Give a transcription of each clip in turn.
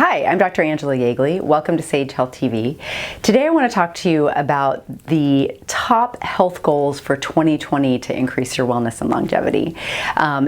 Hi, I'm Dr. Angela Yeagley. Welcome to Sage Health TV. Today I want to talk to you about the top health goals for 2020 to increase your wellness and longevity.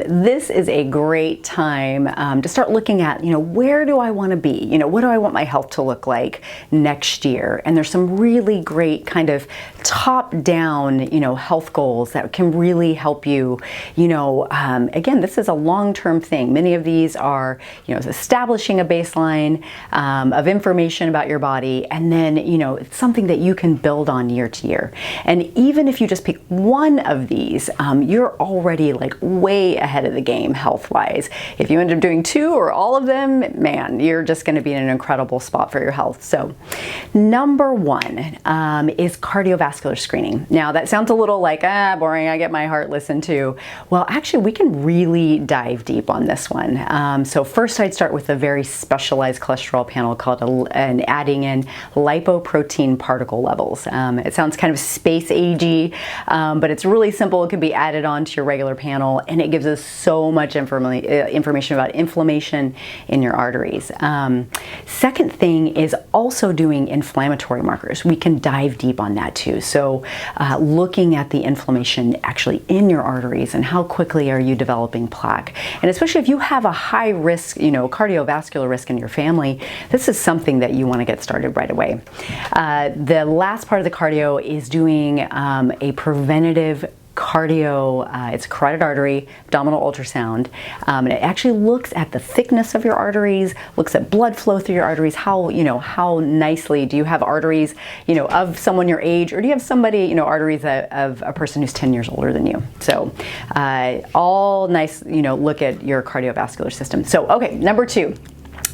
This is a great time to start looking at, where do I want to be? What do I want my health to look like next year? And there's some really great kind of top-down, health goals that can really help you. Again, this is a long-term thing. Many of these are, establishing a baseline of information about your body, and then it's something that you can build on year to year. And even if you just pick one of these, you're already like way ahead of the game health-wise. If you end up doing two or all of them, man, you're just going to be in an incredible spot for your health. So number one is cardiovascular screening. Now that sounds a little like boring, I get my heart listened to. Well, actually we can really dive deep on this one. So first I'd start with a very specialized cholesterol panel called adding in lipoprotein particle levels. It sounds kind of space agey, but it's really simple. It can be added onto your regular panel, and it gives us so much information about inflammation in your arteries. Second thing is also doing inflammatory markers. We can dive deep on that too. So looking at the inflammation actually in your arteries and how quickly are you developing plaque. And especially if you have a high risk, cardiovascular risk in your family, this is something that you want to get started right away. The last part of the cardio is doing a preventative cardio, it's a carotid artery, abdominal ultrasound. And it actually looks at the thickness of your arteries, looks at blood flow through your arteries, how nicely do you have arteries, of someone your age, or do you have somebody, arteries of a person who's 10 years older than you. So all nice, look at your cardiovascular system. So, okay, number two.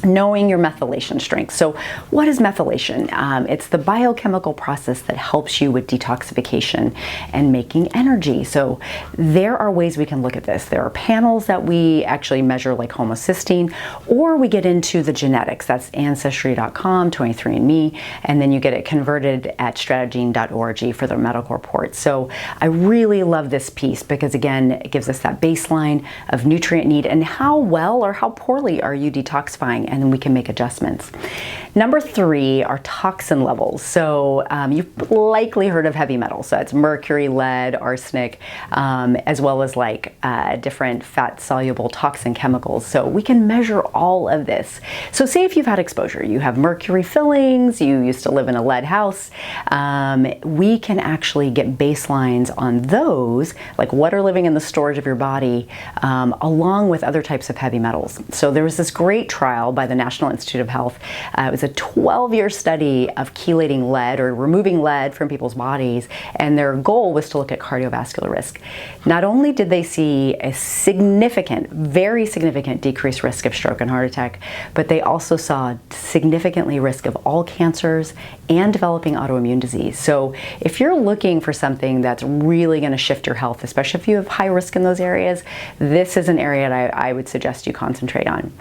Knowing your methylation strength. So what is methylation? It's the biochemical process that helps you with detoxification and making energy. So there are ways we can look at this. There are panels that we actually measure like homocysteine, or we get into the genetics. That's Ancestry.com, 23andMe, and then you get it converted at strategene.org for their medical report. So I really love this piece because again, it gives us that baseline of nutrient need and how well or how poorly are you detoxifying, and then we can make adjustments. Number three are toxin levels. So you've likely heard of heavy metals. So it's mercury, lead, arsenic, as well as like different fat-soluble toxin chemicals. So we can measure all of this. So say if you've had exposure, you have mercury fillings, you used to live in a lead house, we can actually get baselines on those, like what are living in the storage of your body, along with other types of heavy metals. So there was this great trial by the National Institute of Health. It was a 12-year study of chelating lead or removing lead from people's bodies, and their goal was to look at cardiovascular risk. Not only did they see a significant, very significant decreased risk of stroke and heart attack, but they also saw significantly risk of all cancers and developing autoimmune disease. So if you're looking for something that's really going to shift your health, especially if you have high risk in those areas, this is an area that I would suggest you concentrate on.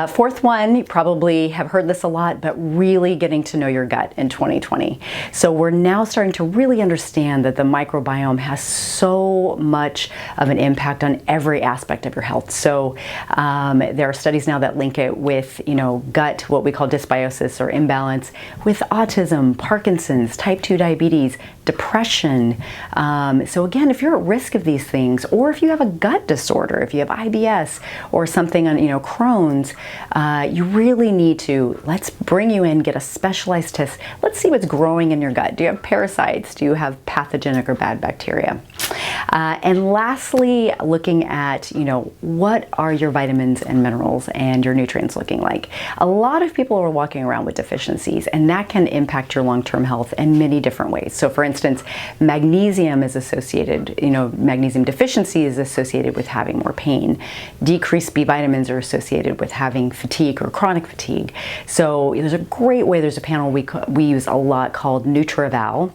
Fourth one, you probably have heard this a lot, but really getting to know your gut in 2020. So we're now starting to really understand that the microbiome has so much of an impact on every aspect of your health. So there are studies now that link it with, gut, what we call dysbiosis or imbalance, with autism, Parkinson's, type 2 diabetes, depression. So again, if you're at risk of these things, or if you have a gut disorder, if you have IBS or something on, Crohn's, you really need to, let's bring you in, get a specialized test. Let's see what's growing in your gut. Do you have parasites? Do you have pathogenic or bad bacteria? And lastly, looking at, what are your vitamins and minerals and your nutrients looking like? A lot of people are walking around with deficiencies, and that can impact your long-term health in many different ways. So for instance, magnesium is associated, magnesium deficiency is associated with having more pain. Decreased B vitamins are associated with having fatigue or chronic fatigue. So there's a great way, there's a panel we use a lot called NutriVal.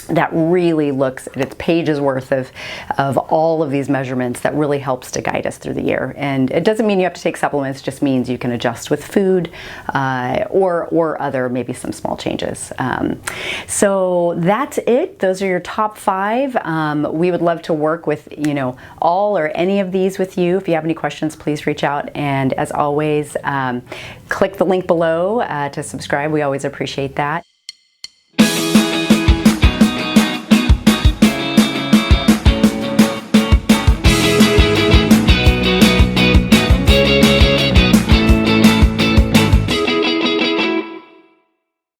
that really looks at its pages worth of all of these measurements that really helps to guide us through the year. And it doesn't mean you have to take supplements, it just means you can adjust with food or other, maybe some small changes. So that's it. Those are your top 5. We would love to work with, all or any of these with you. If you have any questions, please reach out. And as always, click the link below to subscribe. We always appreciate that.